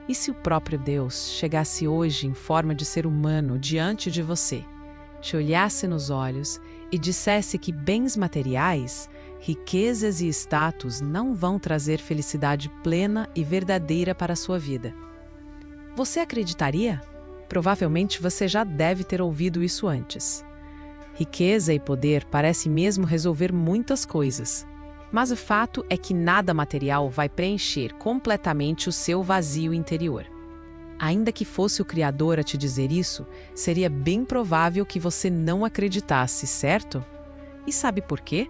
E se o próprio Deus chegasse hoje em forma de ser humano diante de você, te olhasse nos olhos e dissesse que bens materiais, riquezas e status não vão trazer felicidade plena e verdadeira para a sua vida? Você acreditaria? Provavelmente você já deve ter ouvido isso antes. Riqueza e poder parecem mesmo resolver muitas coisas. Mas o fato é que nada material vai preencher completamente o seu vazio interior. Ainda que fosse o Criador a te dizer isso, seria bem provável que você não acreditasse, certo? E sabe por quê?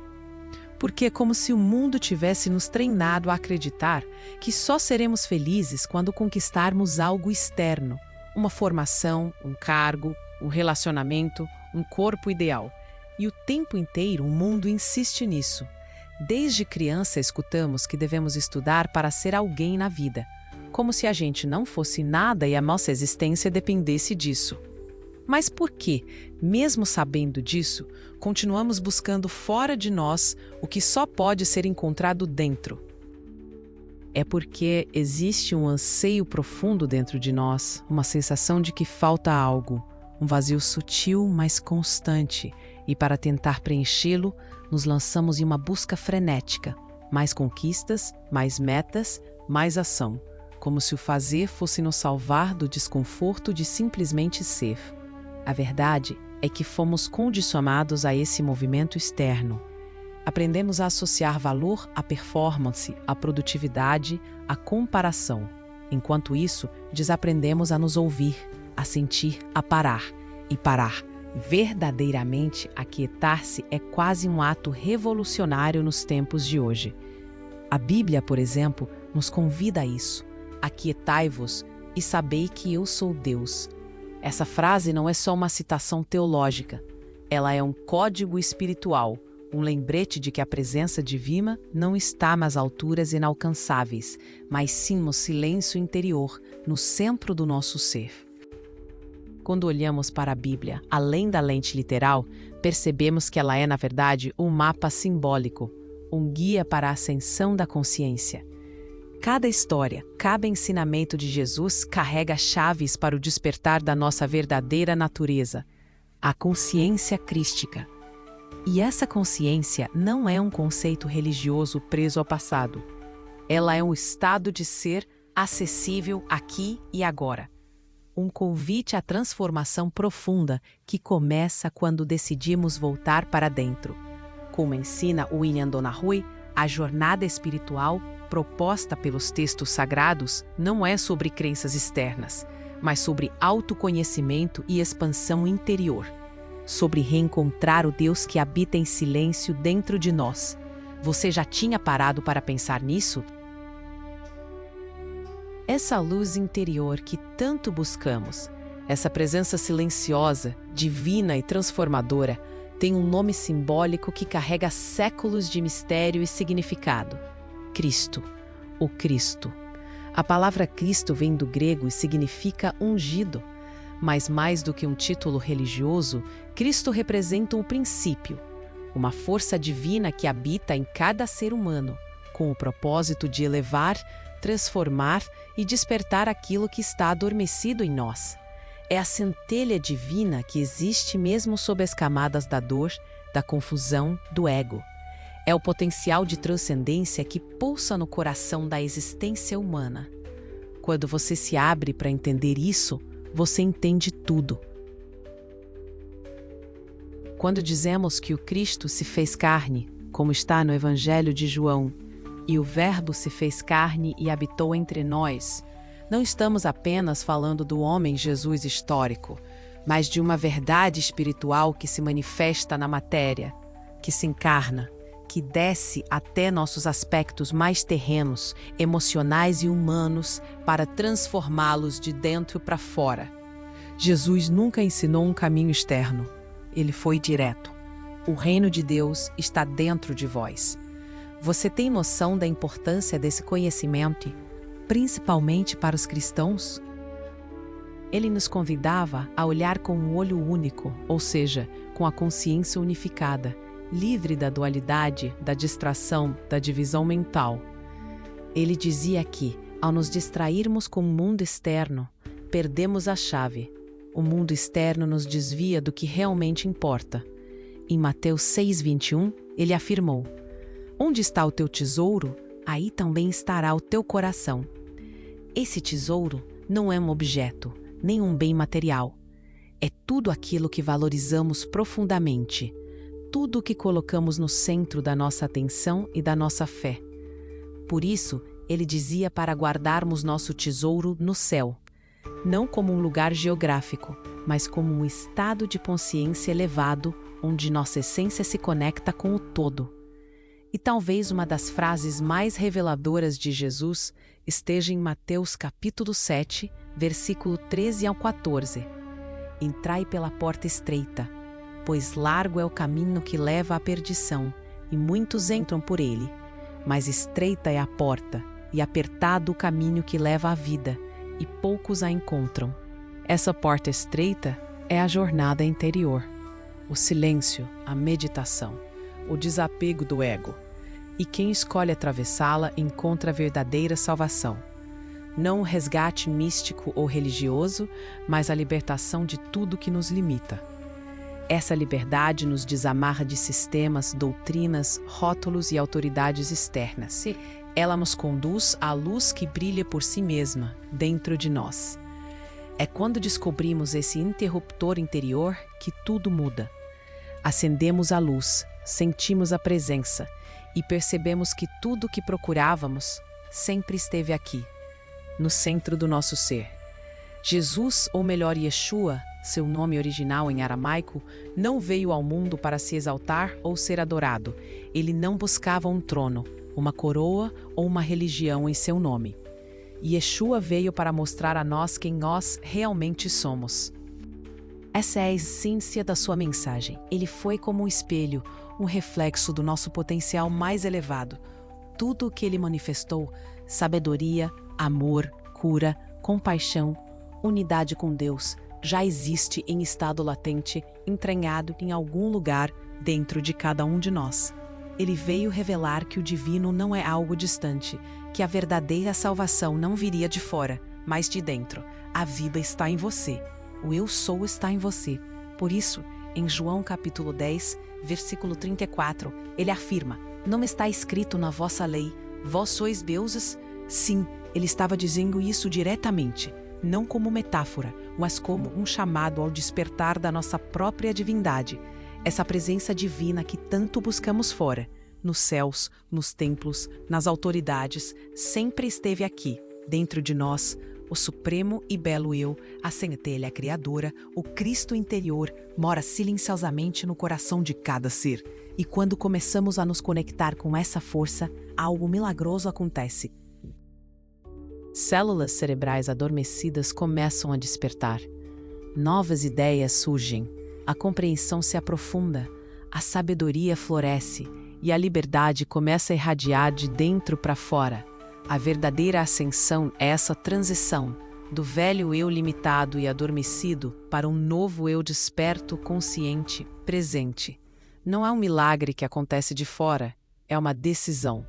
Porque é como se o mundo tivesse nos treinado a acreditar que só seremos felizes quando conquistarmos algo externo, uma formação, um cargo, um relacionamento, um corpo ideal. E o tempo inteiro o mundo insiste nisso. Desde criança escutamos que devemos estudar para ser alguém na vida, como se a gente não fosse nada e a nossa existência dependesse disso. Mas por que, mesmo sabendo disso, continuamos buscando fora de nós o que só pode ser encontrado dentro? É porque existe um anseio profundo dentro de nós, uma sensação de que falta algo, um vazio sutil, mas constante, e para tentar preenchê-lo, nos lançamos em uma busca frenética, mais conquistas, mais metas, mais ação, como se o fazer fosse nos salvar do desconforto de simplesmente ser. A verdade é que fomos condicionados a esse movimento externo. Aprendemos a associar valor à performance, à produtividade, à comparação. Enquanto isso, desaprendemos a nos ouvir, a sentir, a parar. E parar, verdadeiramente aquietar-se, é quase um ato revolucionário nos tempos de hoje. A Bíblia, por exemplo, nos convida a isso. Aquietai-vos e sabei que eu sou Deus. Essa frase não é só uma citação teológica. Ela é um código espiritual, um lembrete de que a presença divina não está nas alturas inalcançáveis, mas sim no silêncio interior, no centro do nosso ser. Quando olhamos para a Bíblia, além da lente literal, percebemos que ela é, na verdade, um mapa simbólico, um guia para a ascensão da consciência. Cada história, cada ensinamento de Jesus carrega chaves para o despertar da nossa verdadeira natureza, a consciência crística. E essa consciência não é um conceito religioso preso ao passado. Ela é um estado de ser acessível aqui e agora. Um convite à transformação profunda que começa quando decidimos voltar para dentro. Como ensina William Donnarui, a jornada espiritual proposta pelos textos sagrados não é sobre crenças externas, mas sobre autoconhecimento e expansão interior. Sobre reencontrar o Deus que habita em silêncio dentro de nós. Você já tinha parado para pensar nisso? Essa luz interior que tanto buscamos, essa presença silenciosa, divina e transformadora, tem um nome simbólico que carrega séculos de mistério e significado. Cristo, o Cristo. A palavra Cristo vem do grego e significa ungido. Mas mais do que um título religioso, Cristo representa um princípio, uma força divina que habita em cada ser humano, com o propósito de elevar, transformar e despertar aquilo que está adormecido em nós. É a centelha divina que existe mesmo sob as camadas da dor, da confusão, do ego. É o potencial de transcendência que pulsa no coração da existência humana. Quando você se abre para entender isso, você entende tudo. Quando dizemos que o Cristo se fez carne, como está no Evangelho de João, e o Verbo se fez carne e habitou entre nós, não estamos apenas falando do homem Jesus histórico, mas de uma verdade espiritual que se manifesta na matéria, que se encarna, que desce até nossos aspectos mais terrenos, emocionais e humanos para transformá-los de dentro para fora. Jesus nunca ensinou um caminho externo. Ele foi direto. O reino de Deus está dentro de vós. Você tem noção da importância desse conhecimento, principalmente para os cristãos? Ele nos convidava a olhar com um olho único, ou seja, com a consciência unificada, livre da dualidade, da distração, da divisão mental. Ele dizia que, Ao nos distrairmos com o mundo externo, perdemos a chave. O mundo externo nos desvia do que realmente importa. Em Mateus 6:21, ele afirmou: "Onde está o teu tesouro, aí também estará o teu coração." Esse tesouro não é um objeto, nem um bem material. É tudo aquilo que valorizamos profundamente, tudo o que colocamos no centro da nossa atenção e da nossa fé. Por isso, ele dizia para guardarmos nosso tesouro no céu, não como um lugar geográfico, mas como um estado de consciência elevado, onde nossa essência se conecta com o todo. E talvez uma das frases mais reveladoras de Jesus esteja em Mateus capítulo 7, versículo 13 ao 14. "Entrai pela porta estreita, pois largo é o caminho que leva à perdição, e muitos entram por ele. Mas estreita é a porta, e apertado o caminho que leva à vida, e poucos a encontram." Essa porta estreita é a jornada interior, o silêncio, a meditação, o desapego do ego. E quem escolhe atravessá-la encontra a verdadeira salvação. Não o resgate místico ou religioso, mas a libertação de tudo que nos limita. Essa liberdade nos desamarra de sistemas, doutrinas, rótulos e autoridades externas. Ela nos conduz à luz que brilha por si mesma, dentro de nós. É quando descobrimos esse interruptor interior que tudo muda. Acendemos a luz, sentimos a presença e percebemos que tudo o que procurávamos sempre esteve aqui, no centro do nosso ser. Jesus, ou melhor, Yeshua, seu nome original em aramaico, não veio ao mundo para se exaltar ou ser adorado. Ele não buscava um trono, uma coroa ou uma religião em seu nome. Yeshua veio para mostrar a nós quem nós realmente somos. Essa é a essência da sua mensagem. Ele foi como um espelho, um reflexo do nosso potencial mais elevado. Tudo o que ele manifestou, sabedoria, amor, cura, compaixão, unidade com Deus, já existe em estado latente, entranhado em algum lugar dentro de cada um de nós. Ele veio revelar que o divino não é algo distante, que a verdadeira salvação não viria de fora, mas de dentro. A vida está em você. O eu sou está em você. Por isso, em João capítulo 10, versículo 34, ele afirma: "Não está escrito na vossa lei, vós sois deuses?" Sim, ele estava dizendo isso diretamente, não como metáfora, mas como um chamado ao despertar da nossa própria divindade. Essa presença divina que tanto buscamos fora, nos céus, nos templos, nas autoridades, sempre esteve aqui, dentro de nós. O supremo e belo eu, a centelha criadora, o Cristo interior, mora silenciosamente no coração de cada ser. E quando começamos a nos conectar com essa força, algo milagroso acontece. Células cerebrais adormecidas começam a despertar. Novas ideias surgem, a compreensão se aprofunda, a sabedoria floresce e a liberdade começa a irradiar de dentro para fora. A verdadeira ascensão é essa transição do velho eu limitado e adormecido para um novo eu desperto, consciente, presente. Não é um milagre que acontece de fora, é uma decisão.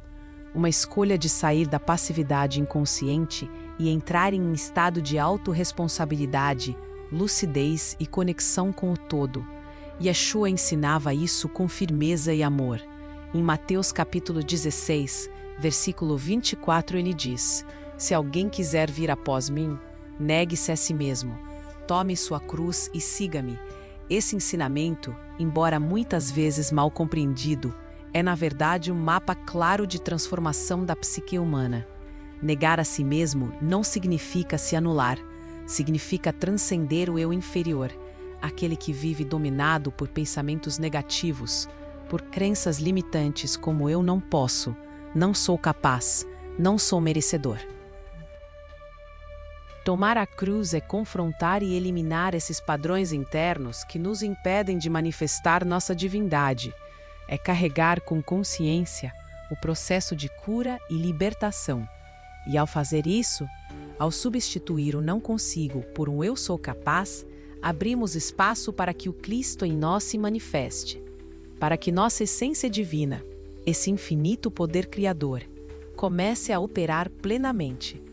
Uma escolha de sair da passividade inconsciente e entrar em um estado de autorresponsabilidade, lucidez e conexão com o todo. Yeshua ensinava isso com firmeza e amor. Em Mateus capítulo 16, versículo 24, ele diz: "Se alguém quiser vir após mim, negue-se a si mesmo, tome sua cruz e siga-me." Esse ensinamento, embora muitas vezes mal compreendido, é na verdade um mapa claro de transformação da psique humana. Negar a si mesmo não significa se anular, significa transcender o eu inferior, aquele que vive dominado por pensamentos negativos, por crenças limitantes como eu não posso, não sou capaz, não sou merecedor. Tomar a cruz é confrontar e eliminar esses padrões internos que nos impedem de manifestar nossa divindade. É carregar com consciência o processo de cura e libertação. E ao fazer isso, ao substituir o não consigo por um eu sou capaz, abrimos espaço para que o Cristo em nós se manifeste, para que nossa essência divina, esse infinito poder criador, comece a operar plenamente.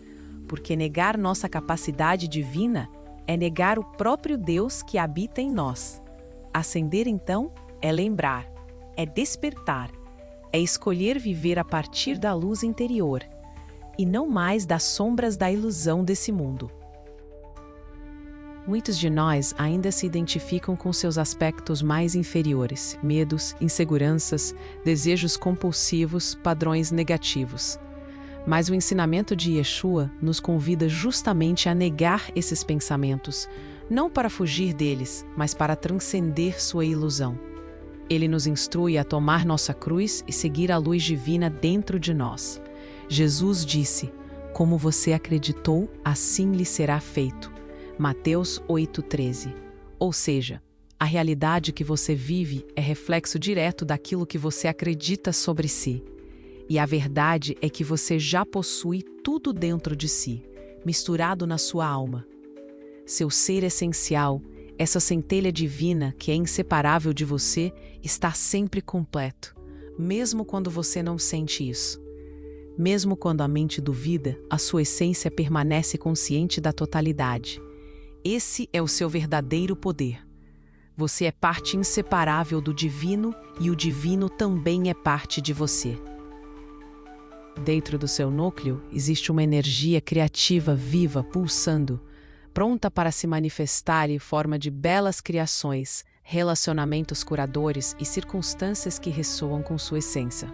porque negar nossa capacidade divina é negar o próprio Deus que habita em nós. Ascender, então, é lembrar, é despertar, é escolher viver a partir da luz interior, e não mais das sombras da ilusão desse mundo. Muitos de nós ainda se identificam com seus aspectos mais inferiores, medos, inseguranças, desejos compulsivos, padrões negativos. Mas o ensinamento de Yeshua nos convida justamente a negar esses pensamentos, não para fugir deles, mas para transcender sua ilusão. Ele nos instrui a tomar nossa cruz e seguir a luz divina dentro de nós. Jesus disse: "Como você acreditou, assim lhe será feito." Mateus 8,13. Ou seja, a realidade que você vive é reflexo direto daquilo que você acredita sobre si. E a verdade é que você já possui tudo dentro de si, misturado na sua alma. Seu ser essencial, essa centelha divina que é inseparável de você, está sempre completo, mesmo quando você não sente isso. Mesmo quando a mente duvida, a sua essência permanece consciente da totalidade. Esse é o seu verdadeiro poder. Você é parte inseparável do divino e o divino também é parte de você. Dentro do seu núcleo existe uma energia criativa viva, pulsando, pronta para se manifestar em forma de belas criações, relacionamentos curadores e circunstâncias que ressoam com sua essência.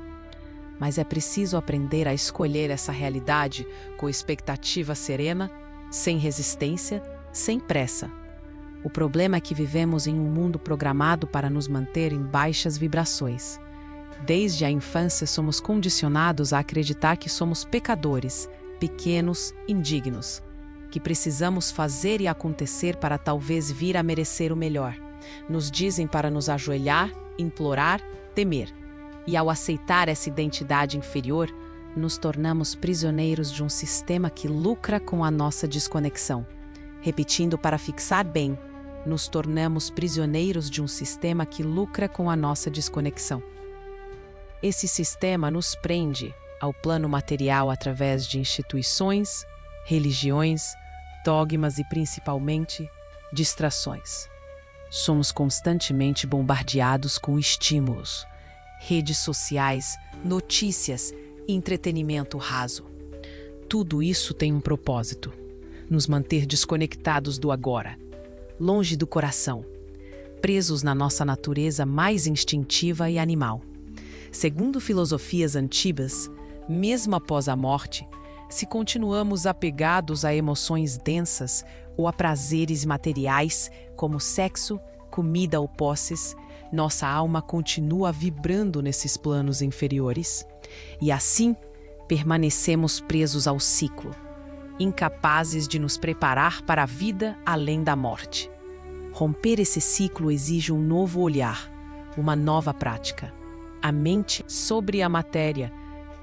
Mas é preciso aprender a escolher essa realidade com expectativa serena, sem resistência, sem pressa. O problema é que vivemos em um mundo programado para nos manter em baixas vibrações. Desde a infância somos condicionados a acreditar que somos pecadores, pequenos, indignos, que precisamos fazer e acontecer para talvez vir a merecer o melhor. Nos dizem para nos ajoelhar, implorar, temer. E ao aceitar essa identidade inferior, nos tornamos prisioneiros de um sistema que lucra com a nossa desconexão. Repetindo para fixar bem, nos tornamos prisioneiros de um sistema que lucra com a nossa desconexão. Esse sistema nos prende ao plano material através de instituições, religiões, dogmas e, principalmente, distrações. Somos constantemente bombardeados com estímulos, redes sociais, notícias e entretenimento raso. Tudo isso tem um propósito: nos manter desconectados do agora, longe do coração, presos na nossa natureza mais instintiva e animal. Segundo filosofias antigas, mesmo após a morte, se continuamos apegados a emoções densas ou a prazeres materiais, como sexo, comida ou posses, nossa alma continua vibrando nesses planos inferiores. E assim, permanecemos presos ao ciclo, incapazes de nos preparar para a vida além da morte. Romper esse ciclo exige um novo olhar, uma nova prática. A mente sobre a matéria.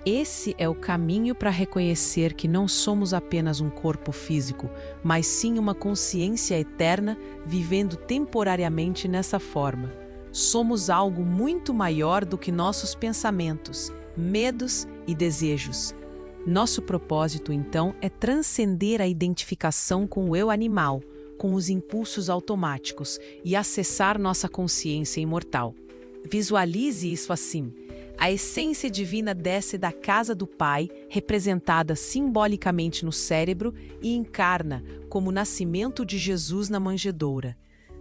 Esse é o caminho para reconhecer que não somos apenas um corpo físico, mas sim uma consciência eterna vivendo temporariamente nessa forma. Somos algo muito maior do que nossos pensamentos, medos e desejos. Nosso propósito, então, é transcender a identificação com o eu animal, com os impulsos automáticos e acessar nossa consciência imortal. Visualize isso assim. A essência divina desce da casa do Pai, representada simbolicamente no cérebro, e encarna como o nascimento de Jesus na manjedoura.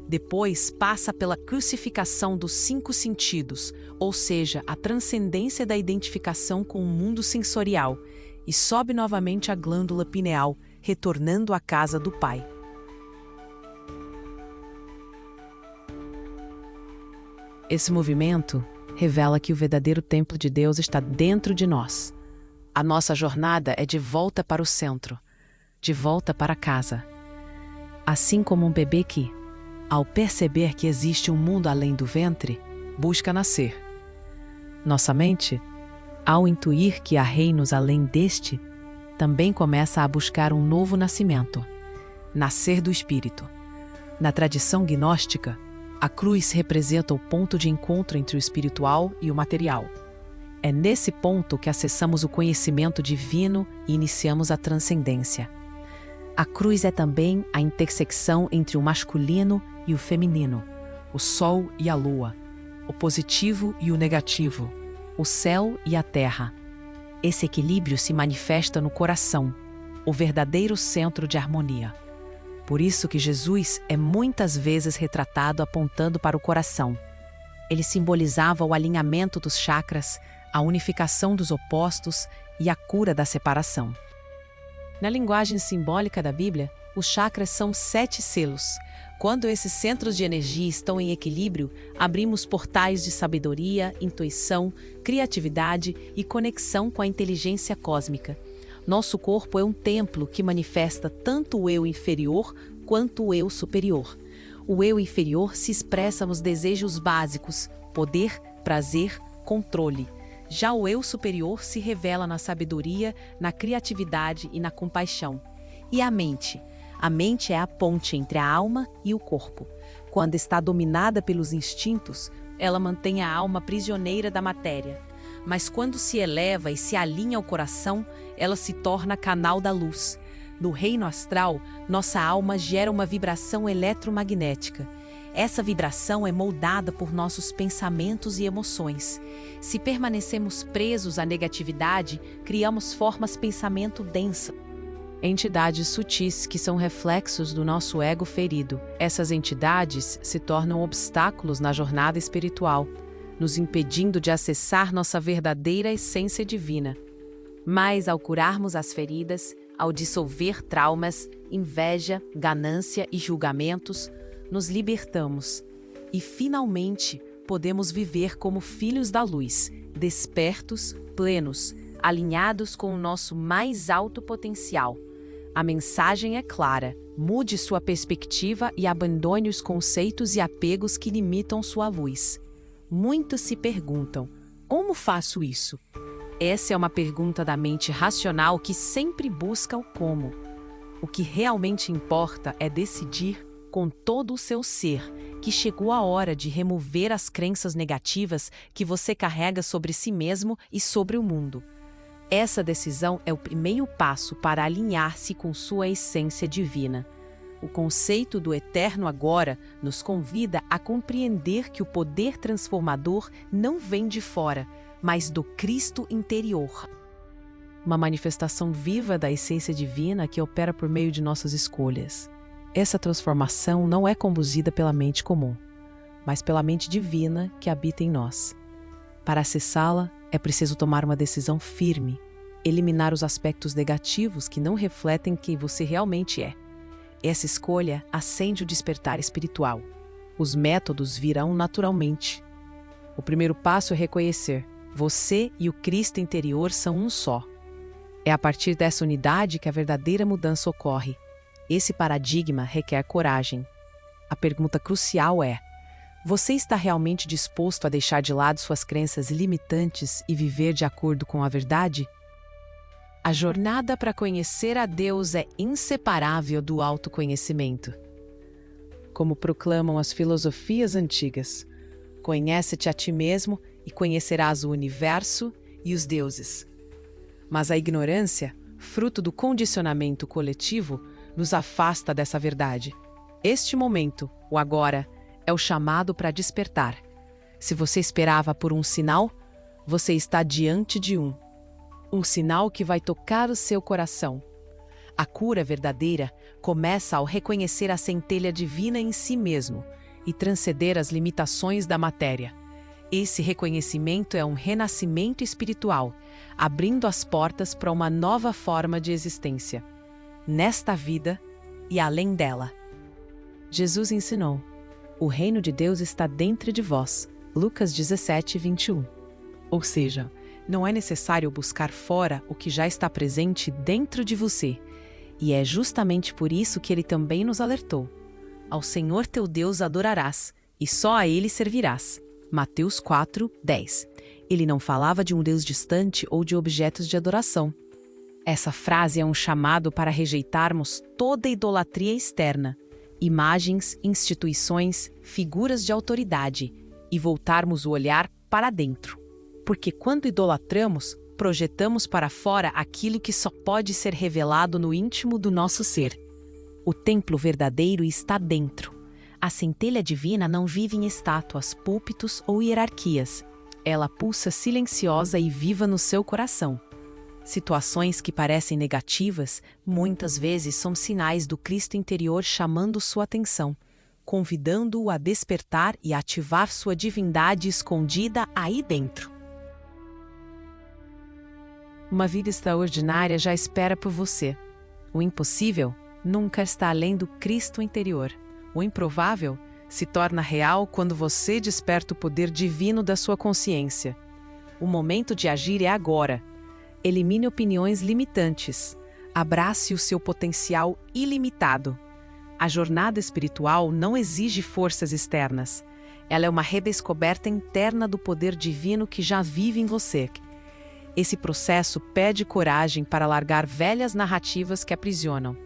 Depois passa pela crucificação dos 5 sentidos, ou seja, a transcendência da identificação com o mundo sensorial, e sobe novamente à glândula pineal, retornando à casa do Pai. Esse movimento revela que o verdadeiro templo de Deus está dentro de nós. A nossa jornada é de volta para o centro, de volta para casa. Assim como um bebê que, ao perceber que existe um mundo além do ventre, busca nascer. Nossa mente, ao intuir que há reinos além deste, também começa a buscar um novo nascimento, nascer do espírito. Na tradição gnóstica, a cruz representa o ponto de encontro entre o espiritual e o material. É nesse ponto que acessamos o conhecimento divino e iniciamos a transcendência. A cruz é também a intersecção entre o masculino e o feminino, o sol e a lua, o positivo e o negativo, o céu e a terra. Esse equilíbrio se manifesta no coração, o verdadeiro centro de harmonia. Por isso que Jesus é muitas vezes retratado apontando para o coração. Ele simbolizava o alinhamento dos chakras, a unificação dos opostos e a cura da separação. Na linguagem simbólica da Bíblia, os chakras são 7 selos. Quando esses centros de energia estão em equilíbrio, abrimos portais de sabedoria, intuição, criatividade e conexão com a inteligência cósmica. Nosso corpo é um templo que manifesta tanto o eu inferior quanto o eu superior. O eu inferior se expressa nos desejos básicos, poder, prazer, controle. Já o eu superior se revela na sabedoria, na criatividade e na compaixão. E a mente? A mente é a ponte entre a alma e o corpo. Quando está dominada pelos instintos, ela mantém a alma prisioneira da matéria. Mas quando se eleva e se alinha ao coração, ela se torna canal da luz. No reino astral, nossa alma gera uma vibração eletromagnética. Essa vibração é moldada por nossos pensamentos e emoções. Se permanecemos presos à negatividade, criamos formas de pensamento densa. Entidades sutis que são reflexos do nosso ego ferido. Essas entidades se tornam obstáculos na jornada espiritual, nos impedindo de acessar nossa verdadeira essência divina. Mas ao curarmos as feridas, ao dissolver traumas, inveja, ganância e julgamentos, nos libertamos e, finalmente, podemos viver como filhos da luz, despertos, plenos, alinhados com o nosso mais alto potencial. A mensagem é clara: mude sua perspectiva e abandone os conceitos e apegos que limitam sua luz. Muitos se perguntam: como faço isso? Essa é uma pergunta da mente racional que sempre busca o como. O que realmente importa é decidir com todo o seu ser que chegou a hora de remover as crenças negativas que você carrega sobre si mesmo e sobre o mundo. Essa decisão é o primeiro passo para alinhar-se com sua essência divina. O conceito do eterno agora nos convida a compreender que o poder transformador não vem de fora, mas do Cristo interior. Uma manifestação viva da essência divina que opera por meio de nossas escolhas. Essa transformação não é conduzida pela mente comum, mas pela mente divina que habita em nós. Para acessá-la, é preciso tomar uma decisão firme, eliminar os aspectos negativos que não refletem quem você realmente é. Essa escolha acende o despertar espiritual. Os métodos virão naturalmente. O primeiro passo é reconhecer: você e o Cristo interior são um só. É a partir dessa unidade que a verdadeira mudança ocorre. Esse paradigma requer coragem. A pergunta crucial é: você está realmente disposto a deixar de lado suas crenças limitantes e viver de acordo com a verdade? A jornada para conhecer a Deus é inseparável do autoconhecimento. Como proclamam as filosofias antigas, conhece-te a ti mesmo e conhecerás o universo e os deuses. Mas a ignorância, fruto do condicionamento coletivo, nos afasta dessa verdade. Este momento, o agora, é o chamado para despertar. Se você esperava por um sinal, você está diante de um. Um sinal que vai tocar o seu coração. A cura verdadeira começa ao reconhecer a centelha divina em si mesmo e transcender as limitações da matéria. Esse reconhecimento é um renascimento espiritual, abrindo as portas para uma nova forma de existência, nesta vida e além dela. Jesus ensinou: o reino de Deus está dentro de vós. Lucas 17, 21. Ou seja, não é necessário buscar fora o que já está presente dentro de você. E é justamente por isso que ele também nos alertou: ao Senhor teu Deus adorarás, e só a ele servirás. Mateus 4, 10. Ele não falava de um Deus distante ou de objetos de adoração. Essa frase é um chamado para rejeitarmos toda idolatria externa, imagens, instituições, figuras de autoridade, e voltarmos o olhar para dentro. Porque quando idolatramos, projetamos para fora aquilo que só pode ser revelado no íntimo do nosso ser. O templo verdadeiro está dentro. A centelha divina não vive em estátuas, púlpitos ou hierarquias. Ela pulsa silenciosa e viva no seu coração. Situações que parecem negativas, muitas vezes são sinais do Cristo interior chamando sua atenção, convidando-o a despertar e ativar sua divindade escondida aí dentro. Uma vida extraordinária já espera por você. O impossível nunca está além do Cristo interior. O improvável se torna real quando você desperta o poder divino da sua consciência. O momento de agir é agora. Elimine opiniões limitantes. Abrace o seu potencial ilimitado. A jornada espiritual não exige forças externas. Ela é uma redescoberta interna do poder divino que já vive em você. Esse processo pede coragem para largar velhas narrativas que aprisionam.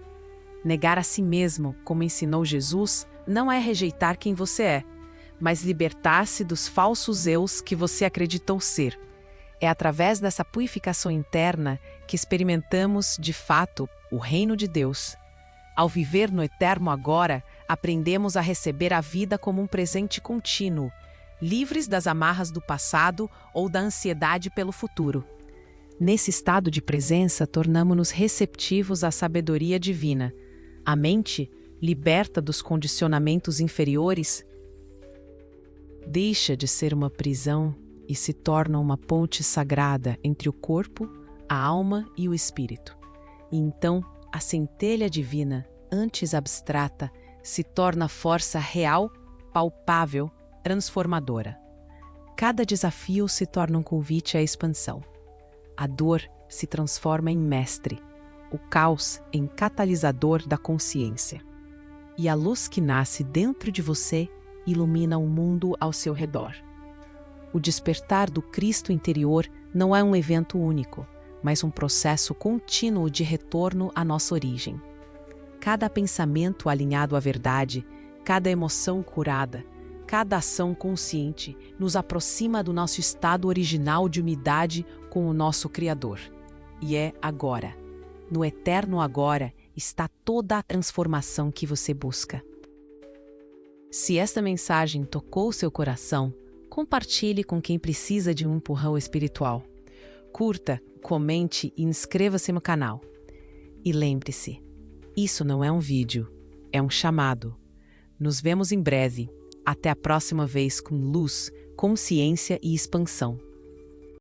Negar a si mesmo, como ensinou Jesus, não é rejeitar quem você é, mas libertar-se dos falsos eus que você acreditou ser. É através dessa purificação interna que experimentamos, de fato, o reino de Deus. Ao viver no eterno agora, aprendemos a receber a vida como um presente contínuo, livres das amarras do passado ou da ansiedade pelo futuro. Nesse estado de presença, tornamo-nos receptivos à sabedoria divina. A mente, liberta dos condicionamentos inferiores, deixa de ser uma prisão e se torna uma ponte sagrada entre o corpo, a alma e o espírito. E então, a centelha divina, antes abstrata, se torna força real, palpável, transformadora. Cada desafio se torna um convite à expansão. A dor se transforma em mestre, o caos em catalisador da consciência. E a luz que nasce dentro de você ilumina o mundo ao seu redor. O despertar do Cristo interior não é um evento único, mas um processo contínuo de retorno à nossa origem. Cada pensamento alinhado à verdade, cada emoção curada, cada ação consciente nos aproxima do nosso estado original de unidade com o nosso Criador. E é agora, no eterno agora, está toda a transformação que você busca. Se esta mensagem tocou seu coração, compartilhe com quem precisa de um empurrão espiritual. Curta, comente e inscreva-se no canal. E lembre-se, isso não é um vídeo, é um chamado. Nos vemos em breve. Até a próxima vez com luz, consciência e expansão.